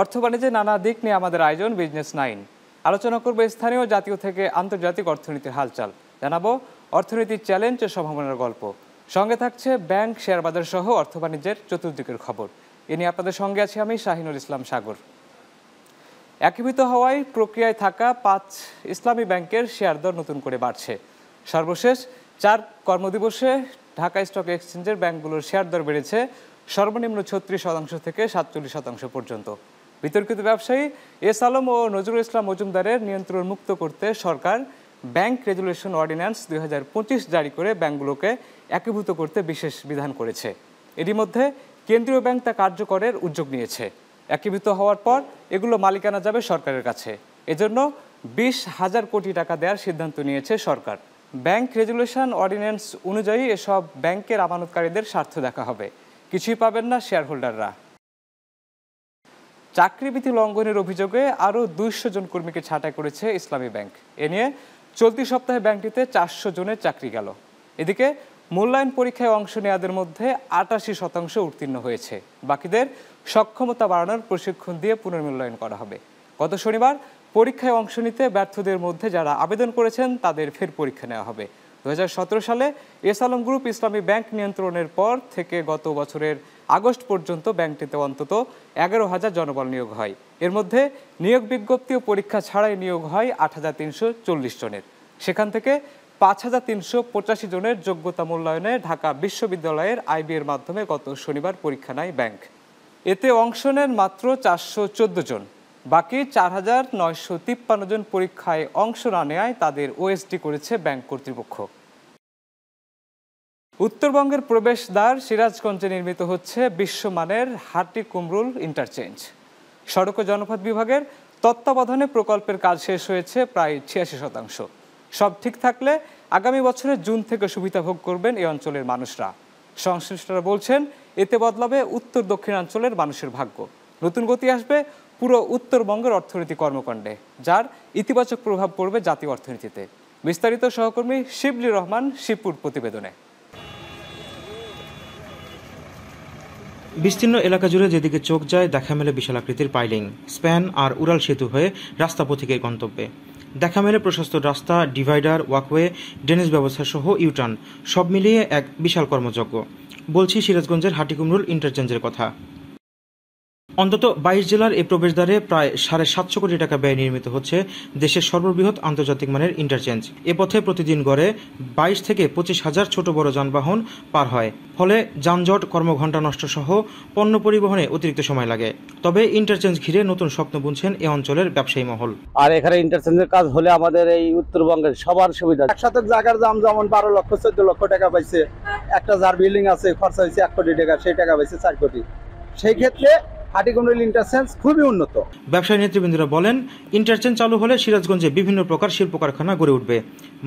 অর্থ বাণিজ্যের নানা দিক নিয়ে আমাদের আয়োজন বিজনেস 9। আলোচনা করবে স্থানীয়, জাতীয় থেকে আন্তর্জাতিক অর্থনীতির হালচাল, জানাবো অর্থনীতির চ্যালেঞ্জ ও সম্ভাবনার গল্প। সঙ্গে থাকছে ব্যাংক, শেয়ার বাজার সহ অর্থ বাণিজ্যের চতুর্দিকের খবর। এ নিয়ে আপনাদের সঙ্গে আছি আমি শাহিনুল ইসলাম সাগর। একীভূত হওয়ায় প্রক্রিয়ায় থাকা 5 ইসলামী ব্যাংকের শেয়ার দর নতুন করে বাড়ছে। সর্বশেষ 4 কর্মদিবসে ঢাকা স্টক এক্সচেঞ্জের ব্যাংকগুলোর শেয়ার দর বেড়েছে সর্বনিম্ন 36% থেকে 47% পর্যন্ত। বিতর্কিত ব্যবসায়ী এস আলম ও নজরুল ইসলাম মজুমদারের নিয়ন্ত্রণ মুক্ত করতে সরকার ব্যাংক রেগুলেশন অর্ডিন্যান্স 2025 জারি করে ব্যাংকগুলোকে একীভূত করতে বিশেষ বিধান করেছে। এরই মধ্যে কেন্দ্রীয় ব্যাংক তা কার্যকরের উদ্যোগ নিয়েছে। একীভূত হওয়ার পর এগুলো মালিকানা যাবে সরকারের কাছে। এজন্য 20,000 কোটি টাকা দেওয়ার সিদ্ধান্ত নিয়েছে সরকার। ব্যাংক রেগুলেশন অর্ডিন্যান্স অনুযায়ী এসব ব্যাংকের আমানতকারীদের স্বার্থ দেখা হবে, কিছুই পাবেন না শেয়ার হোল্ডাররা। চাকরিবিধি লঙ্ঘনের অভিযোগে আরও 200 জন কর্মীকে ছাঁটাই করেছে ইসলামী ব্যাংক। এ নিয়ে চলতি সপ্তাহে ব্যাংকটিতে 400 জনের চাকরি গেল। এদিকে মূল্যায়ন পরীক্ষায় অংশ নেওয়াদের মধ্যে 88% উত্তীর্ণ হয়েছে। বাকিদের সক্ষমতা বাড়ানোর প্রশিক্ষণ দিয়ে পুনর্মূল্যায়ন করা হবে। গত শনিবার পরীক্ষায় অংশ নিতে ব্যর্থদের মধ্যে যারা আবেদন করেছেন তাদের ফের পরীক্ষা নেওয়া হবে। 2017 সালে এস আলম গ্রুপ ইসলামী ব্যাংক নিয়ন্ত্রণের পর থেকে গত বছরের আগস্ট পর্যন্ত ব্যাংকটিতে অন্তত 11,000 জনবল নিয়োগ হয়। এর মধ্যে নিয়োগ বিজ্ঞপ্তি ও পরীক্ষা ছাড়াই নিয়োগ হয় 8,340 জনের। সেখান থেকে 5,385 জনের যোগ্যতা মূল্যায়নে ঢাকা বিশ্ববিদ্যালয়ের আইবি-এর মাধ্যমে গত শনিবার পরীক্ষা নেয় ব্যাংক। এতে অংশ নেন মাত্র 414 জন। বাকি 4,953 জন পরীক্ষায় অংশ না নেয় তাদের ওএসডি করেছে ব্যাংক কর্তৃপক্ষ। উত্তরবঙ্গের প্রবেশদ্বার সিরাজগঞ্জে নির্মিত হচ্ছে বিশ্বমানের হাটিকুমরুল ইন্টারচেঞ্জ। সড়ক ও জনপথ বিভাগের তত্ত্বাবধানে প্রকল্পের কাজ শেষ হয়েছে প্রায় 86%। সব ঠিক থাকলে আগামী বছরের জুন থেকে সুবিধা ভোগ করবেন এই অঞ্চলের মানুষরা। সংশ্লিষ্টরা বলছেন এতে বদলাবে উত্তর দক্ষিণাঞ্চলের মানুষের ভাগ্য। নতুন গতি আসবে পুরো উত্তরবঙ্গের অর্থনীতি কর্মকাণ্ডে, যার ইতিবাচক প্রভাব পড়বে জাতীয় অর্থনীতিতে। বিস্তারিত সহকর্মী শিবলি রহমান শিবপুর প্রতিবেদনে। বিস্তীর্ণ এলাকা জুড়ে যেদিকে চোখ যায় দেখা মেলে বিশাল আকৃতির পাইলিং, স্প্যান আর উড়াল সেতু হয়ে রাস্তা পথিকের গন্তব্যে। দেখা মেলে প্রশস্ত রাস্তা, ডিভাইডার, ওয়াকওয়ে, ড্রেনেজ ব্যবস্থা সহ ইউটার্ন, সব মিলিয়ে এক বিশাল কর্মযজ্ঞ। বলছি সিরাজগঞ্জের হাটিকুমরুল ইন্টারচেঞ্জের কথা। অন্তত 22 জেলার এই প্রবেশদ্বারে প্রায় 750 কোটি টাকা ব্যয় নির্মিত হচ্ছে দেশের সর্ববৃহৎ আন্তর্জাতিক মানের ইন্টারচেঞ্জ। এ পথে প্রতিদিন গড়ে 22 থেকে 25,000 ছোট বড় যানবাহন পার হয়। ফলে যানজট, কর্মঘণ্টা নষ্ট সহ পণ্য পরিবহনে অতিরিক্ত সময় লাগে। তবে ইন্টারচেঞ্জ ঘিরে নতুন স্বপ্ন বুনছেন এ অঞ্চলের ব্যবসায়ী মহল। আর এখানে ইন্টারচেঞ্জের কাজ হলে আমাদের এই উত্তরবঙ্গের সবার সুবিধা। 1 শতক জায়গার দাম যেমন 12 লক্ষ 14 লক্ষ টাকা পাইছে, একটা যার বিল্ডিং আছে খরচা হয়েছে 1 কোটি টাকা, সেই টাকা পাইছে 4 কোটি। সেই ক্ষেত্রে হাটিকুমরুল ইন্টারচেঞ্জ খুবই উন্নত। ব্যবসায়ী নেতৃবৃন্দরা বলেন, ইন্টারচেঞ্জ চালু হলে সিরাজগঞ্জে বিভিন্ন প্রকার শিল্প কারখানা গড়ে উঠবে।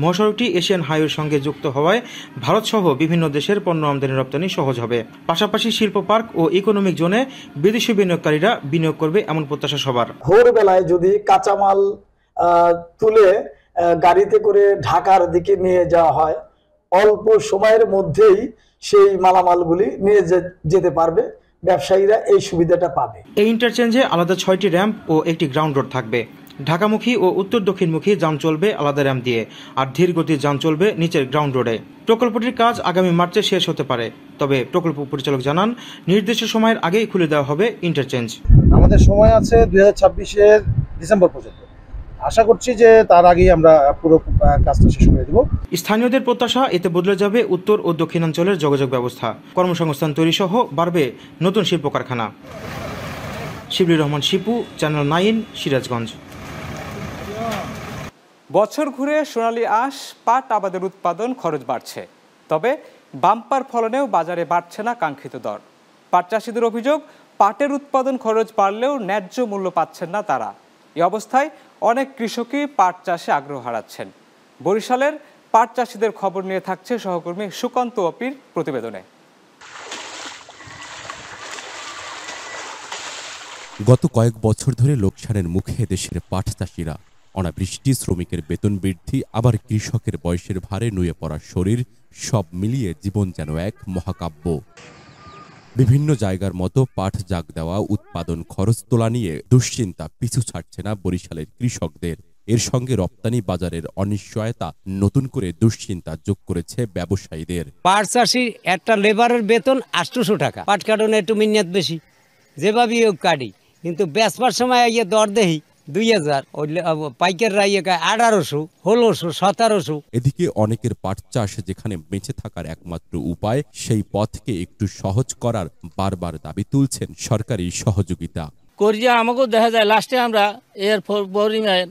মহাসড়কটি এশিয়ান হাইওয়ের সঙ্গে যুক্ত হওয়ায় ভারত সহ বিভিন্ন দেশের পণ্য আমদানি রপ্তানি সহজ হবে। পাশাপাশি শিল্প পার্ক ও ইকোনমিক জোনে বিদেশি বিনিয়োগকারীরা বিনিয়োগ করবে এমন প্রত্যাশা সবার। ভোরবেলায় যদি কাঁচামাল তুলে গাড়িতে করে ঢাকার দিকে নিয়ে যাওয়া হয়, অল্প সময়ের মধ্যেই সেই মালামালগুলি নিয়ে যেতে পারবে। ব্যবসায়ীরা এই সুবিধাটা পাবে। এই ইন্টারচেঞ্জে আলাদা 6টি র্যাম্প ও একটি গ্রাউন্ড রোড থাকবে। ঢাকামুখী ও উত্তর দক্ষিণমুখী যান চলবে আলাদা র্যাম্প দিয়ে, আর ধীর গতির যান চলবে নিচের গ্রাউন্ড রোডে। প্রকল্পটির কাজ আগামী মার্চে শেষ হতে পারে। তবে প্রকল্প পরিচালক জানান, নির্দিষ্ট সময়ের আগেই খুলে দেওয়া হবে ইন্টারচেঞ্জ। আমাদের সময় আছে 2026-এর ডিসেম্বর পর্যন্ত। আশা করছি যে তার আগেই আমরা পুরো কাজটা শেষ করে দেব। স্থানীয়দের প্রত্যাশা, এতে বদলে যাবে উত্তর ও দক্ষিণাঞ্চলের যোগাযোগ ব্যবস্থা, কর্মসংস্থান তৈরি সহ বাড়বে নতুন শিল্প কারখানা। শিবলি রহমান শিপু, চ্যানেল 9, সিরাজগঞ্জ। বছর ঘুরে সোনালী আঁশ, পাট আবাদের উৎপাদন খরচ বাড়ছে। তবে বাম্পার ফলনেও বাজারে বাড়ছে না কাঙ্ক্ষিত দর। পাট চাষিদের অভিযোগ, পাটের উৎপাদন খরচ বাড়লেও ন্যায্য মূল্য পাচ্ছেন না তারা। এই অবস্থায় অনেক কৃষকই পাট চাষে আগ্রহ হারাচ্ছেন। বরিশালের পাট চাষিদের খবর নিয়ে থাকছে সহকর্মী সুকান্ত অপির প্রতিবেদনে। গত কয়েক বছর ধরে লোকসানের মুখে দেশের পাট চাষিরা। অনাবৃষ্টি, শ্রমিকের বেতন বৃদ্ধি, আবার কৃষকের বয়সের ভারে নুয়ে পড়া শরীর, সব মিলিয়ে জীবন যেন এক মহাকাব্য। বিভিন্ন জায়গার মতো পাট জাগ দেওয়া, উৎপাদন খরচ তোলা নিয়ে দুশ্চিন্তা পিছু ছাড়ছে না বরিশালের কৃষকদের। এর সঙ্গে রপ্তানি বাজারের অনিশ্চয়তা নতুন করে দুশ্চিন্তা যোগ করেছে ব্যবসায়ীদের। পাট চাষি একটা লেবারের বেতন 800 টাকা, পাট কাটনে একটু মিনিয়াত বেশি, যেভাবে কাটি, কিন্তু বেচবার সময় ইয়ে দর দেহি 2000, পাইকাররা ইয়ে 1800, 1600, 1700। এদিকে অনেকের পাট চাষ যেখানে বেঁচে থাকার একমাত্র উপায়, সেই পথকে একটু সহজ করার বারবার দাবি তুলছেন সরকারি সহযোগিতা। করিয়া আমাকেও দেখা যায় লাস্টে আমরা এর পরিমাণ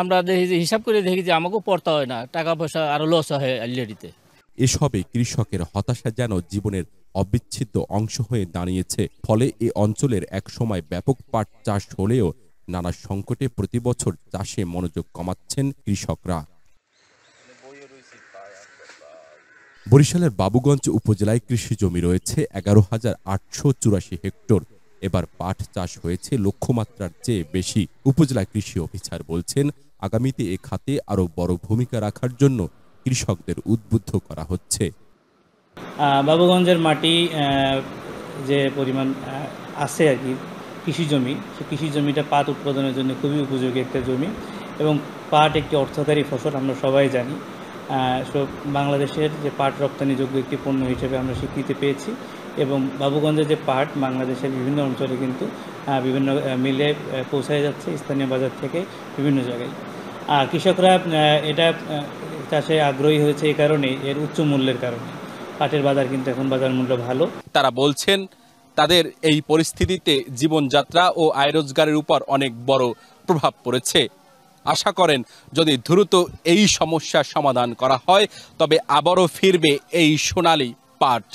আমরা দেখি যে হিসাব করে দেখি যে আমাকেও পড়তে হয় না, টাকা পয়সা আরো লস হয় অলরেডিতে। এসবে কৃষকের হতাশা যেন জীবনের অবিচ্ছেদ্য অংশ হয়ে দাঁড়িয়েছে। ফলে এ অঞ্চলের একসময় ব্যাপক পাট চাষ হলেও নানা সংকটে প্রতি বছর চাষে মনোযোগ কমাচ্ছেন কৃষকরা। বরিশালের বাবুগঞ্জ উপজেলায় কৃষি জমি রয়েছে 11,884 হেক্টর। এবার পাট চাষ হয়েছে লক্ষ্যমাত্রার চেয়ে বেশি। উপজেলা কৃষি অফিসার বলছেন, আগামীতে এ খাতে আরও বড় ভূমিকা রাখার জন্য কৃষকদের উদ্বুদ্ধ করা হচ্ছে। বাবুগঞ্জের মাটি যে পরিমাণ আছে আর কি কৃষি জমি, সেই কৃষি জমিটা পাট উৎপাদনের জন্য খুবই উপযোগী একটা জমি এবং পাট একটি অর্থকারী ফসল, আমরা সবাই জানি। সব বাংলাদেশের যে পাট রপ্তানিযোগ্য একটি পণ্য হিসেবে আমরা স্বীকৃতি পেয়েছি এবং বাবুগঞ্জের যে পাট বাংলাদেশের বিভিন্ন অঞ্চলে কিন্তু বিভিন্ন মিলে পৌঁছায় যাচ্ছে, স্থানীয় বাজার থেকে বিভিন্ন জায়গায়। কৃষকরা এটা চাষে আগ্রহী হয়েছে এই কারণে, এর উচ্চ মূল্যের কারণে। পাটের বাজার কিন্তু এখন বাজার মূল্য ভালো। তারা বলছেন তাদের এই পরিস্থিতিতে জীবনযাত্রা ও আয় রোজগারের উপর অনেক বড় প্রভাব পড়েছে। আশা করেন যদি দ্রুত এই সমস্যার সমাধান করা হয় তবে আবারও ফিরবে এই সোনালী পাট।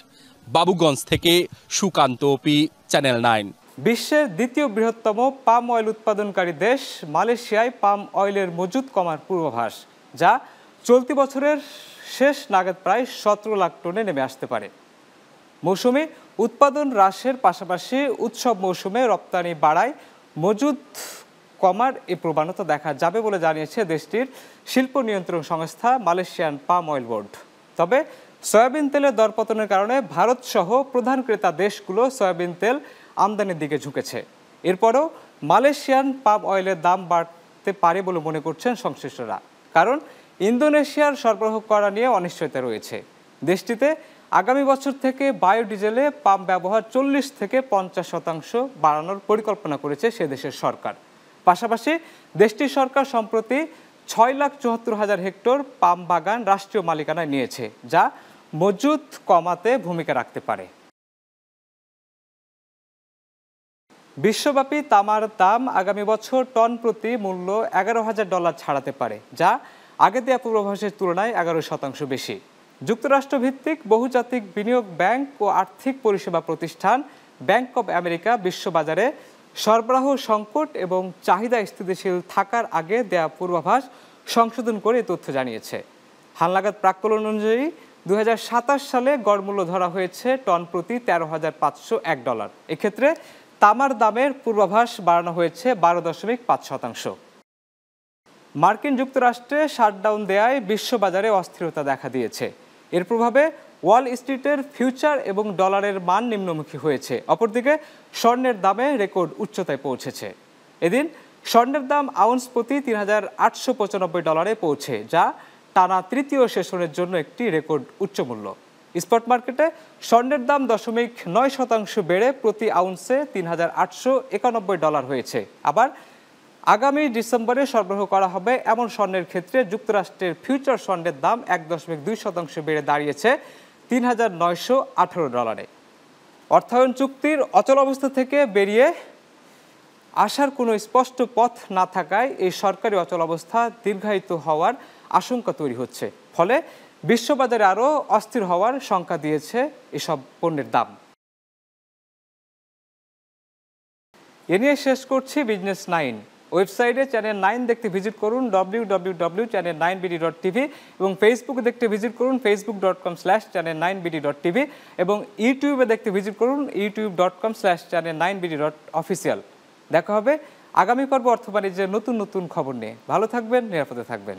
বাবুগঞ্জ থেকে সুকান্ত ওপি, চ্যানেল 9। বিশ্বের দ্বিতীয় বৃহত্তম পাম অয়েল উৎপাদনকারী দেশ মালয়েশিয়ায় পাম অয়েলের মজুত কমার পূর্বাভাস, যা চলতি বছরের শেষ নাগাদ প্রায় 17 লাখ টনে নেমে আসতে পারে। মৌসুমে উৎপাদন হ্রাসের পাশাপাশি উৎসব মৌসুমে রপ্তানি বাড়ায় মজুত কমার এই প্রবণতা দেখা যাবে বলে জানিয়েছে দেশটির শিল্প নিয়ন্ত্রণ সংস্থা মালয়েশিয়ান পাম অয়েল বোর্ড। তবে সয়াবিন তেলের দরপতনের কারণে ভারত সহ প্রধান ক্রেতা দেশগুলো সয়াবিন তেল আমদানির দিকে ঝুঁকেছে। এরপরও মালয়েশিয়ান পাম অয়েলের দাম বাড়তে পারে বলে মনে করছেন সংশ্লিষ্টরা, কারণ ইন্দোনেশিয়ার সরবরাহ করা নিয়ে অনিশ্চয়তা রয়েছে। দেশটিতে আগামী বছর থেকে বায়োডিজেলে পাম ব্যবহার 40 থেকে 50% বাড়ানোর পরিকল্পনা করেছে সে দেশের সরকার। পাশাপাশি দেশটির সরকার সম্প্রতি 6,74,000 হেক্টর পাম বাগান রাষ্ট্রীয় মালিকানায় নিয়েছে, যা মজুত কমাতে ভূমিকা রাখতে পারে। বিশ্বব্যাপী তামার দাম আগামী বছর টন প্রতি মূল্য $11,000 ছাড়াতে পারে, যা আগে দেওয়া পূর্বাভাসের তুলনায় 11% বেশি। যুক্তরাষ্ট্রভিত্তিক বহুজাতিক বিনিয়োগ ব্যাংক ও আর্থিক পরিষেবা প্রতিষ্ঠান ব্যাংক অব আমেরিকা বিশ্ববাজারে সরবরাহ সংকট এবং চাহিদা স্থিতিশীল থাকার আগে দেয়া পূর্বাভাস সংশোধন করে তথ্য জানিয়েছে। হালনাগাদ প্রাক্কলন অনুযায়ী 2027 সালে গড় মূল্য ধরা হয়েছে টন প্রতি $13,501। এক্ষেত্রে তামার দামের পূর্বাভাস বাড়ানো হয়েছে 12.5%। মার্কিন যুক্তরাষ্ট্রে শাটডাউন দেয়ায় বিশ্ববাজারে অস্থিরতা দেখা দিয়েছে। এর প্রভাবে ওয়াল স্ট্রিটের ফিউচার এবং ডলারের মান নিম্নমুখী হয়েছে। অপরদিকে স্বর্ণের দামে রেকর্ড উচ্চতায় পৌঁছেছে। এদিন স্বর্ণের দাম আউন্স প্রতি $3,895 পৌঁছে, যা টানা তৃতীয় সেশনের জন্য একটি রেকর্ড উচ্চ মূল্য। স্পট মার্কেটে স্বর্ণের দাম 0.9% বেড়ে প্রতি আউন্সে $3,891 হয়েছে। আবার আগামী ডিসেম্বরে সরবরাহ করা হবে এমন স্বর্ণের ক্ষেত্রে যুক্তরাষ্ট্রের ফিউচার স্বর্ণের দাম 1.2% বেড়ে দাঁড়িয়েছে $3,918। অর্থায়ন চুক্তির অচল অবস্থা থেকে বেরিয়ে আসার কোনো স্পষ্ট পথ না থাকায় এই সরকারি অচল অবস্থা দীর্ঘায়িত হওয়ার আশঙ্কা তৈরি হচ্ছে। ফলে বিশ্ববাজারে আরও অস্থির হওয়ার শঙ্কা দিয়েছে এসব পণ্যের দাম। এ নিয়ে শেষ করছি বিজনেস 9। ওয়েবসাইটে চ্যানেল 9 দেখতে ভিজিট করুন www.channel9bd.tv এবং ফেসবুকে দেখতে ভিজিট করুন facebook.com/channel9bd.tv এবং ইউটিউবে দেখতে ভিজিট করুন youtube.com/channel9bd.official। দেখা হবে আগামী পর্ব অর্থ বাণিজ্যের নতুন নতুন খবর নিয়ে। ভালো থাকবেন, নিরাপদে থাকবেন।